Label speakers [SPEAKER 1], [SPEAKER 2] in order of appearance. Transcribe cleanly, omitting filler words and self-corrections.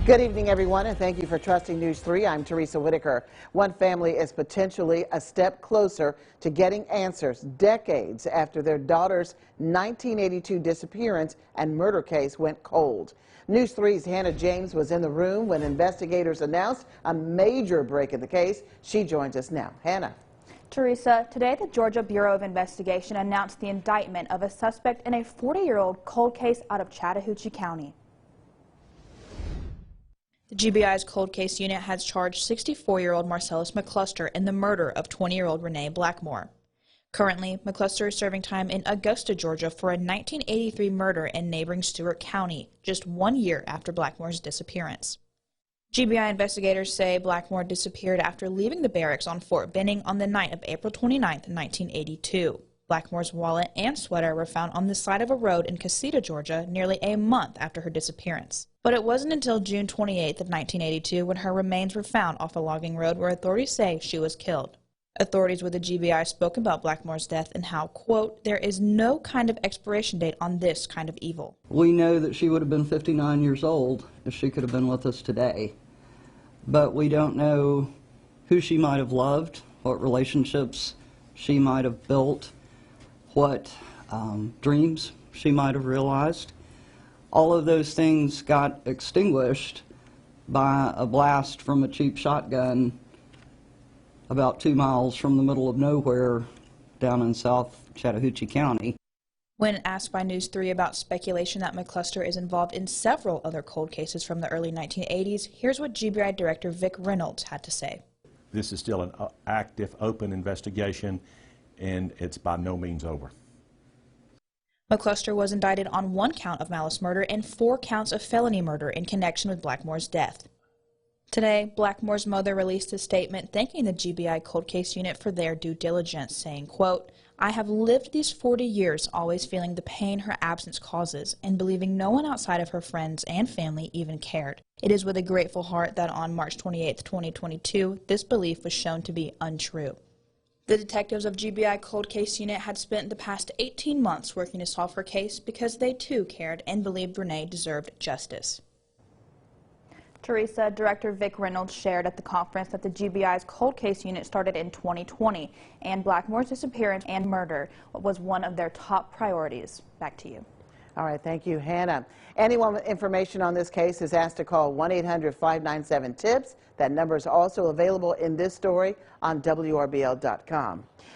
[SPEAKER 1] Good evening, everyone, and thank you for trusting News 3. I'm Teresa Whitaker. One family is potentially a step closer to getting answers decades after their daughter's 1982 disappearance and murder case went cold. News 3's Hannah James was in the room when investigators announced a major break in the case. She joins us now. Hannah.
[SPEAKER 2] Teresa, today the Georgia Bureau of Investigation announced the indictment of a suspect in a 40-year-old cold case out of Chattahoochee County. The GBI's cold case unit has charged 64-year-old Marcellus McCluster in the murder of 20-year-old Rene Blackmore. Currently, McCluster is serving time in Augusta, Georgia for a 1983 murder in neighboring Stewart County, just 1 year after Blackmore's disappearance. GBI investigators say Blackmore disappeared after leaving the barracks on Fort Benning on the night of April 29, 1982. Blackmore's wallet and sweater were found on the side of a road in Casita, Georgia, nearly a month after her disappearance. But it wasn't until June 28 of 1982 when her remains were found off a logging road where authorities say she was killed. Authorities with the GBI spoke about Blackmore's death and how, quote, there is no kind of expiration date on this kind of evil.
[SPEAKER 3] We know that she would have been 59 years old if she could have been with us today. But we don't know who she might have loved, what relationships she might have built, what dreams she might have realized. All of those things got extinguished by a blast from a cheap shotgun about 2 miles from the middle of nowhere down in South Chattahoochee County.
[SPEAKER 2] When asked by News 3 about speculation that McCluster is involved in several other cold cases from the early 1980s, here's what GBI Director Vic Reynolds had to say.
[SPEAKER 4] This is still an active, open investigation, and it's by no means over.
[SPEAKER 2] McCluster was indicted on 1 count of malice murder and 4 counts of felony murder in connection with Blackmore's death. Today, Blackmore's mother released a statement thanking the GBI cold case unit for their due diligence, saying, quote, I have lived these 40 years always feeling the pain her absence causes and believing no one outside of her friends and family even cared. It is with a grateful heart that on March 28, 2022, this belief was shown to be untrue. The detectives of GBI Cold Case Unit had spent the past 18 months working to solve her case because they too cared and believed Rene deserved justice. Teresa, Director Vic Reynolds shared at the conference that the GBI's Cold Case Unit started in 2020 and Blackmore's disappearance and murder was one of their top priorities. Back to you.
[SPEAKER 1] All right, thank you, Hannah. Anyone with information on this case is asked to call 1-800-597-TIPS. That number is also available in this story on WRBL.com.